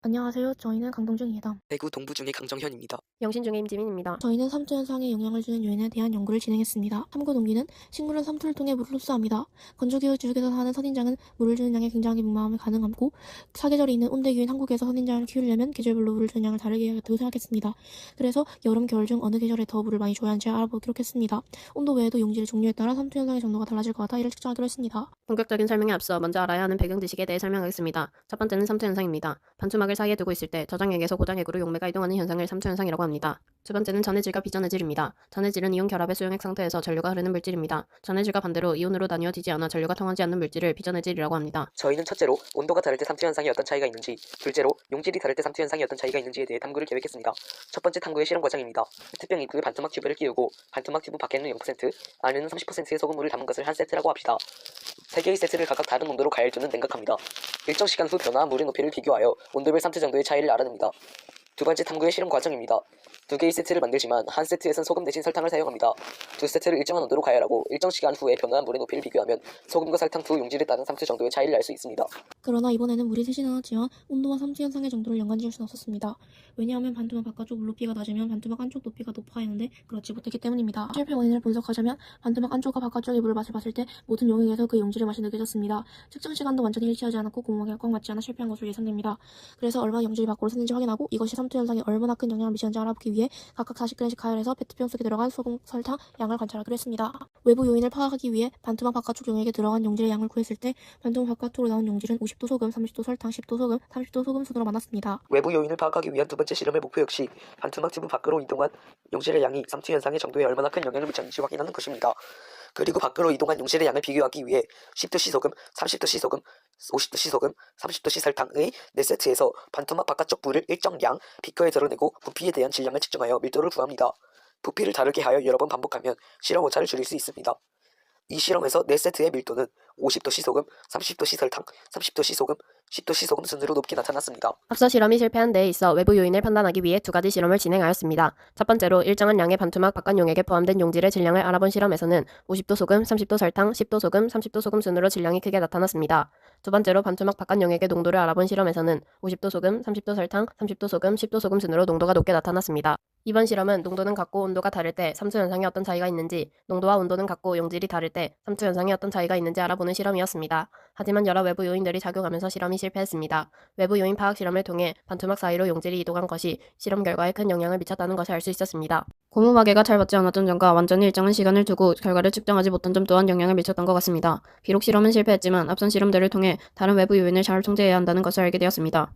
안녕하세요. 저희는 강동준입니다. 대구 동부 중의 강정현입니다. 영신 중의 임지민입니다. 저희는 삼투 현상에 영향을 주는 요인에 대한 연구를 진행했습니다. 탐구 동기는 식물은 삼투를 통해 물을 흡수합니다. 건조기후 지역에서 사는 선인장은 물을 주는 양에 굉장히 민감함이 가능하고 사계절이 있는 온대기후인 한국에서 선인장을 키우려면 계절별로 물을 주는 양을 다르게 해야겠다고 생각했습니다. 그래서 여름, 겨울 중 어느 계절에 더 물을 많이 줘야 하는지 알아보기로 했습니다. 온도 외에도 용질의 종류에 따라 삼투 현상의 정도가 달라질 것 같아 이를 측정하기로 했습니다. 본격적인 설명에 앞서 먼저 알아야 하는 배경 지식에 대해 설명하겠습니다. 첫 번째는 삼투 현상입니다. 반투막을 사이에 두고 있을 때 저장액에서 고장액으로 용매가 이동하는 현상을 삼투 현상이라고 합니다. 두 번째는 전해질과 비전해질입니다. 전해질은 이온 결합의 수용액 상태에서 전류가 흐르는 물질입니다. 전해질과 반대로 이온으로 나뉘어지지 않아 전류가 통하지 않는 물질을 비전해질이라고 합니다. 저희는 첫째로 온도가 다를 때 삼투 현상이 어떤 차이가 있는지, 둘째로 용질이 다를 때 삼투 현상이 어떤 차이가 있는지에 대해 탐구를 계획했습니다. 첫 번째 탐구의 실험 과정입니다. 페트병 입구에 반투막 튜브를 끼우고 반투막 튜브 밖에는 0%, 안에는 30%의 소금물을 담은 것을 한 세트라고 합시다. 세 개의 세트를 각각 다른 온도로 가열두는 냉각합니다. 일정 시간 후 변화한 물의 높이를 비교하여 온도별 삼투 정도의 차이를 알아냅니다. 두 번째 탐구의 실험 과정입니다. 두 개의 세트를 만들지만 한 세트에선 소금 대신 설탕을 사용합니다. 두 세트를 일정한 온도로 가열하고 일정 시간 후에 변화한 물의 높이를 비교하면 소금과 설탕 두 용질에 따른 삼투 정도의 차이를 알 수 있습니다. 그러나 이번에는 물이 셋이 나왔지만 온도와 삼투 현상의 정도를 연관지을 수는 없었습니다. 왜냐하면 반투막 바깥쪽 물 높이가 낮으면 반투막 안쪽 높이가 높아야 하는데 그렇지 못했기 때문입니다. 실패 원인을 분석하자면 반투막 안쪽과 바깥쪽의 물을 맛을 봤을 때 모든 용액에서 그 용질의 맛이 느껴졌습니다. 측정 시간도 완전히 일치하지 않았고 공모하기가 꽉 맞지 않아 실패한 것으로 예상됩니다. 그래서 얼마나 용질이 밖으로 새는지 확인하고 이것이 삼투 현상에 얼마나 큰 영향을 미치는지 알아보기 위해 각각 40g씩 가열해서 페트병 속에 들어간 소금, 설탕 양을 관찰하기로 했습니다. 외부 요인을 파악하기 위해 반투막 바깥쪽 용액에 들어간 용질의 양을 구했을 때 반투막 바깥으로 나온 용질은 50도 소금, 30도 설탕, 10도 소금, 30도 소금 순으로 만났습니다. 외부 요인을 파악하기 위한 두 번째 실험의 목표 역시 반투막 튜브 밖으로 이동한 용질의 양이 삼투 현상의 정도에 얼마나 큰 영향을 미쳤는지 확인하는 것입니다. 그리고 밖으로 이동한 용질의 양을 비교하기 위해 10도씨 소금, 30도씨 소금, 50도씨 소금, 30도씨 설탕의 4세트에서 반투막 바깥쪽 물을 일정 양 비커에 드러내고 부피에 대한 질량을 측정하여 밀도를 구합니다. 부피를 다르게 하여 여러 번 반복하면 실험 오차를 줄일 수 있습니다. 이 실험에서 4세트의 밀도는 50도씨 소금, 30도씨 설탕, 30도씨 소금, 10도씨 소금 순으로 높게 나타났습니다. 앞서 실험이 실패한 데에 있어 외부 요인을 판단하기 위해 두 가지 실험을 진행하였습니다. 첫 번째로 일정한 양의 반투막 바깥 용액에 포함된 용질의 질량을 알아본 실험에서는 50도 소금, 30도 설탕, 10도 소금, 30도 소금 순으로 질량이 크게 나타났습니다. 두 번째로 반투막 바깥 용액의 농도를 알아본 실험에서는 50도 소금, 30도 설탕, 30도 소금, 10도 소금 순으로 농도가 높게 나타났습니다. 이번 실험은 농도는 같고 온도가 다를 때 삼투 현상에 어떤 차이가 있는지, 농도와 온도는 같고 용질이 다를 때 삼투 현상에 어떤 차이가 있는지 알아보는 실험이었습니다. 하지만 여러 외부 요인들이 작용하면서 실험이 실패했습니다. 외부 요인 파악 실험을 통해 반투막 사이로 용질이 이동한 것이 실험 결과에 큰 영향을 미쳤다는 것을 알 수 있었습니다. 고무마개가 잘 받지 않았던 점과 완전히 일정한 시간을 두고 결과를 측정하지 못한 점 또한 영향을 미쳤던 것 같습니다. 비록 실험은 실패했지만 앞선 실험들을 통해 다른 외부 요인을 잘 통제해야 한다는 것을 알게 되었습니다.